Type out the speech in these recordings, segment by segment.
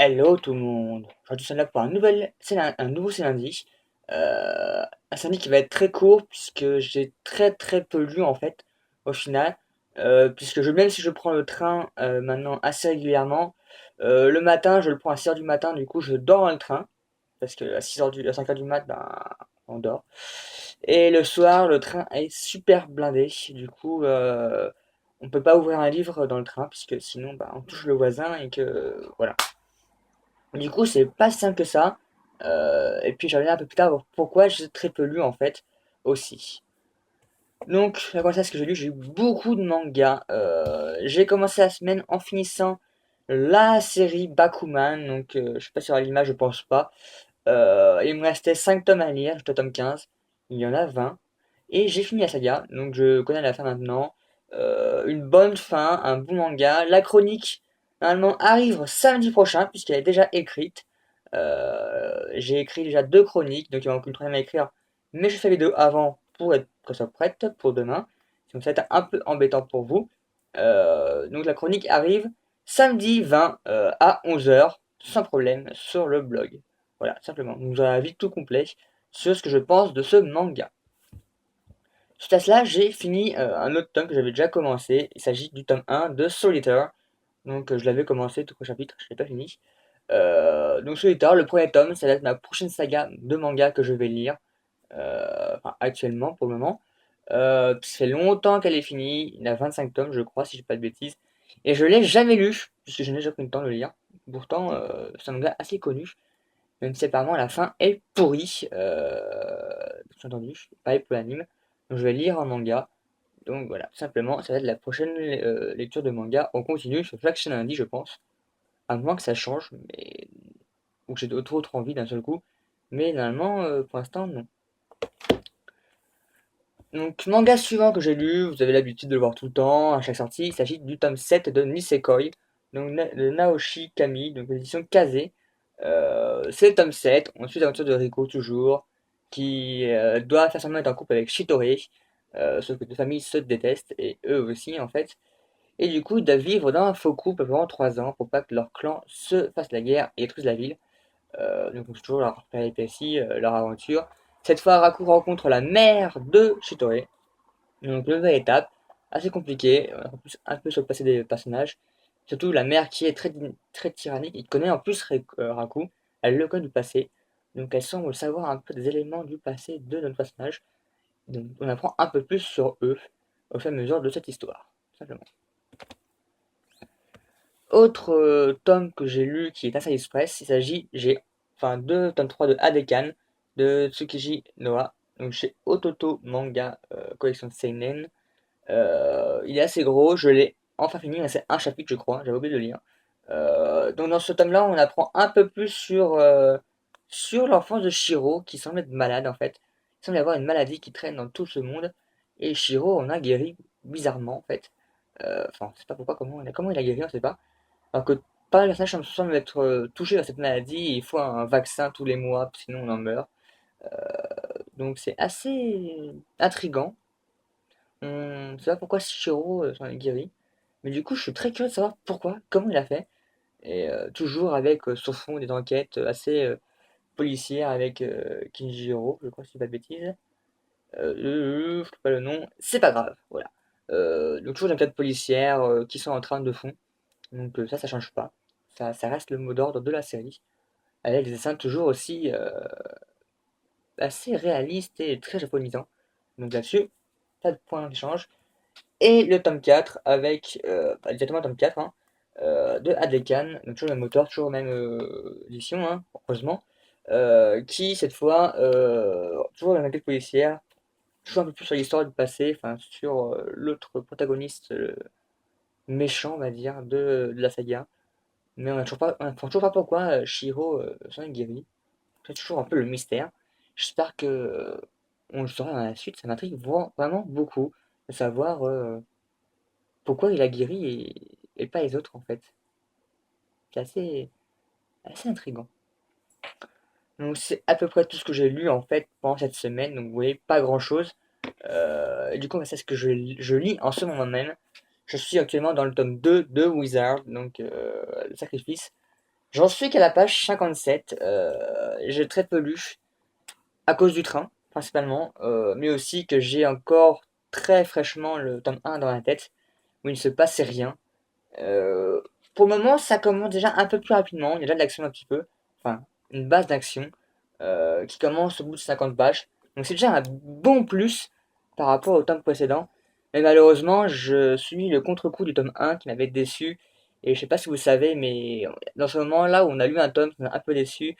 Hello tout le monde. Aujourd'hui, c'est là pour un nouveau C'est lundi. Un samedi qui va être très court puisque j'ai très peu lu en fait au final. Puisque même si je prends le train maintenant assez régulièrement, le matin je le prends à 6 heures du matin, du coup je dors dans le train parce que à 5 heures du mat, ben, on dort. Et le soir, le train est super blindé. Du coup, on peut pas ouvrir un livre dans le train puisque sinon, ben, on touche le voisin et que voilà. Du coup, c'est pas si simple que ça. Et puis, je reviens un peu plus tard voir pourquoi j'ai très peu lu en fait aussi. Donc, à quoi ça, ce que j'ai eu beaucoup de mangas. J'ai commencé la semaine en finissant la série Bakuman. Donc, je sais pas sur l'image, je pense pas. Il me restait 5 tomes à lire, j'étais au tome 15. Il y en a 20. Et j'ai fini la saga, donc je connais la fin maintenant. Une bonne fin, un bon manga. La chronique, normalement, arrive samedi prochain, puisqu'elle est déjà écrite. J'ai écrit déjà 2 chroniques, donc il manque une troisième à écrire. Mais je fais les deux avant pour être que ça soit prête pour demain. Donc ça va être un peu embêtant pour vous. Donc la chronique arrive samedi 20 à 11 heures sans problème, sur le blog. Voilà, simplement. Donc j'aurai un avis tout complet sur ce que je pense de ce manga. Suite à cela, j'ai fini un autre tome que j'avais déjà commencé. Il s'agit du tome 1 de Solitaire. Donc je l'avais commencé, tout le chapitre, je l'ai pas fini. Donc Solitaire, le premier tome, ça va être ma prochaine saga de manga que je vais lire. Enfin, actuellement, pour le moment. Ça fait longtemps qu'elle est finie. Il y a 25 tomes, je crois, si je dis pas de bêtises. Et je l'ai jamais lu, puisque je n'ai jamais pris le temps de le lire. Pourtant, c'est un manga assez connu. Même si apparemment la fin est pourrie. J'ai entendu, pareil pour l'anime. Donc je vais lire un manga. Donc voilà, tout simplement, ça va être la prochaine lecture de manga. On continue sur chaque chaîne lundi, je pense. À moins que ça change, mais ou que j'ai trop envie d'un seul coup. Mais normalement, pour l'instant, non. Donc, manga suivant que j'ai lu, vous avez l'habitude de le voir tout le temps, à chaque sortie, il s'agit du tome 7 de Nisekoi, donc de Naoshi Kami, donc l'édition Kaze. C'est le tome 7, on suit l'aventure de Riko toujours, qui doit faire semblant être en couple avec Shitore, sauf que deux familles se détestent, et eux aussi en fait. Et du coup, ils doivent vivre dans un faux couple pendant 3 ans pour pas que leur clan se fasse la guerre et détruise la ville. Donc c'est toujours leur péripétie, leur aventure. Cette fois, Raku rencontre la mère de Shitore, donc nouvelle étape, assez compliquée, en plus un peu sur le passé des personnages. Surtout la mère qui est très tyrannique, il connaît en plus Raku, elle le connaît du passé, donc elle semble savoir un peu des éléments du passé de notre personnage. Donc on apprend un peu plus sur eux au fur et à mesure de cette histoire, tout simplement. Autre tome que j'ai lu qui est assez express, j'ai enfin deux tome 3 de Adekan de Tsukiji Noa, donc chez Ototo Manga collection Seinen. Il est assez gros, je l'ai enfin fini, mais c'est un chapitre je crois, j'avais oublié de le lire. Donc dans ce tome-là, on apprend un peu plus sur l'enfance de Shiro, qui semble être malade en fait. Il semble y avoir une maladie qui traîne dans tout ce monde, et Shiro en a guéri bizarrement en fait. Enfin, on sait pas pourquoi, comment il a guéri, on sait pas. Alors que pas mal de personnages semblent être touchés par cette maladie, et il faut un vaccin tous les mois, sinon on en meurt. Donc c'est assez intriguant. On sait pas pourquoi Shiro s'en est guéri. Mais du coup, je suis très curieux de savoir pourquoi, comment il a fait. Et toujours avec sur fond des enquêtes assez policières avec Kinjiro, je crois, si je dis pas de bêtises. Je sais pas le nom, c'est pas grave, voilà. Donc toujours des enquêtes policières qui sont en train de fond. Donc ça change pas. Ça reste le mot d'ordre de la série. Avec des dessins toujours aussi assez réalistes et très japonisants. Donc là-dessus, pas de point d'échange. Et le tome 4 avec, exactement le tome 4 hein, de Adekan, donc toujours le même auteur, toujours la même édition, hein, heureusement, qui cette fois, toujours dans enquête policière, toujours un peu plus sur l'histoire du passé, enfin sur l'autre protagoniste méchant, on va dire, de la saga. Mais on comprend toujours pas pourquoi Shiro s'en est guéri. C'est toujours un peu le mystère. J'espère que on le saura dans la suite, ça m'intrigue vraiment beaucoup de savoir pourquoi il a guéri et pas les autres en fait. C'est assez intriguant. Donc c'est à peu près tout ce que j'ai lu en fait pendant cette semaine. Donc vous voyez, pas grand chose. Et du coup, c'est ce que je lis en ce moment même. Je suis actuellement dans le tome 2 de Wizard, donc le sacrifice. J'en suis qu'à la page 57. J'ai très peu lu à cause du train, principalement, mais aussi que j'ai encore très fraîchement le tome 1 dans la tête, où il ne se passait rien. Euh, pour le moment, ça commence déjà un peu plus rapidement. Il y a déjà de l'action un petit peu. Enfin, une base d'action qui commence au bout de 50 pages. Donc c'est déjà un bon plus par rapport au tome précédent. Mais malheureusement, je suis le contre-coup du tome 1 qui m'avait déçu. Et je sais pas si vous savez, mais dans ce moment-là où on a lu un tome qui m'a un peu déçu,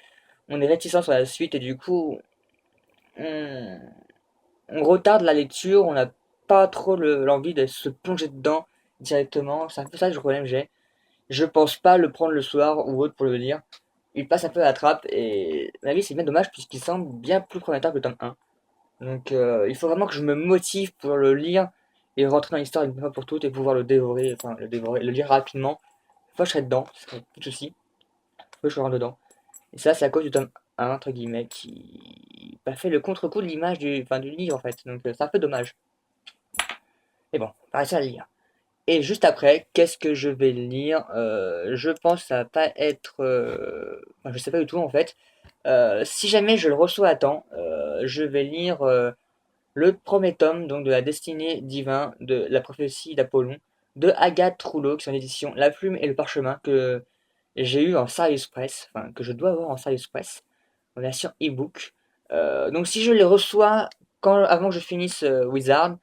on est réticent sur la suite et du coup, on, on retarde la lecture. On n'a pas trop l'envie de se plonger dedans directement. C'est un peu ça le problème que j'ai. Je pense pas le prendre le soir ou autre pour le lire. Il passe un peu à la trappe et à mon avis c'est bien dommage puisqu'il semble bien plus prometteur que le tome 1. Donc il faut vraiment que je me motive pour le lire et rentrer dans l'histoire une fois pour toutes et pouvoir le dévorer, enfin le dévorer, le lire rapidement. Une fois que je serai dedans, ce serait pas de souci. Une fois que je rentre dedans. Et ça c'est à cause du tome 1 entre guillemets qui bah, fait le contre-coup de l'image du livre en fait. Donc c'est un peu dommage. Mais bon, on va réussir à le lire. Et juste après, qu'est-ce que je vais lire? Je pense que ça va pas être... enfin, je sais pas du tout en fait. Si jamais je le reçois à temps, je vais lire le premier tome donc de la destinée divin de la prophétie d'Apollon de Agathe Rouleau, qui est en édition La Plume et le Parchemin, que j'ai eu en Sirius Press, enfin que je dois avoir en Sirius Press, en version e-book. Donc si je les reçois avant que je finisse Wizard,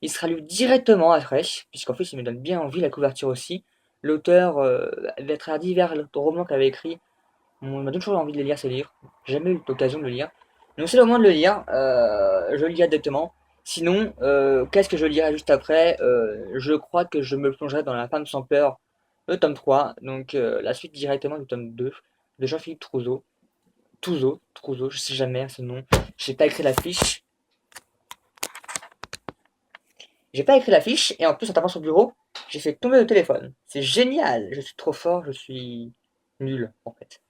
il sera lu directement après, puisqu'en fait il me donne bien envie, la couverture aussi. L'auteur, à travers divers romans qu'elle avait écrit, m'a toujours envie de les lire ces livres. J'ai jamais eu l'occasion de le lire. Donc c'est le moment de le lire, je le lirai directement. Sinon, qu'est-ce que je lirai juste après? Je crois que je me plongerai dans La Femme sans peur, le tome 3, donc la suite directement du tome 2 de Jean-Philippe Trouzeau. Trouzeau, je sais jamais ce nom. J'ai pas écrit la fiche. J'ai pas écrit la fiche et en plus en tapant sur le bureau, j'ai fait tomber le téléphone. C'est génial. Je suis trop fort, je suis nul en fait.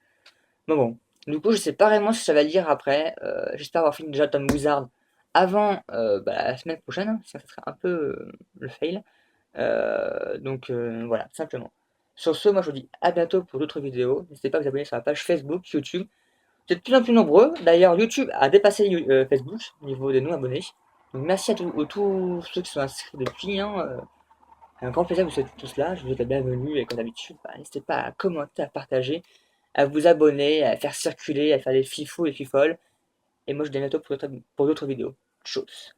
Mais bon, du coup je sais pas vraiment si ça va lire après. J'espère avoir fini déjà Tom Wizard avant bah, la semaine prochaine, hein, sinon ça serait un peu le fail. Donc voilà, simplement. Sur ce, moi je vous dis à bientôt pour d'autres vidéos. N'hésitez pas à vous abonner sur la page Facebook, YouTube. Vous êtes de plus en plus nombreux. D'ailleurs, YouTube a dépassé Facebook au niveau des non-abonnés. Donc merci à tous ceux qui sont inscrits depuis. Hein, un grand plaisir que vous êtes tous là. Je vous souhaite la bienvenue et comme d'habitude, bah, n'hésitez pas à commenter, à partager, à vous abonner, à faire circuler, à faire des fifous et fifoles. Et moi je vous dis à bientôt pour d'autres vidéos. Tchuss.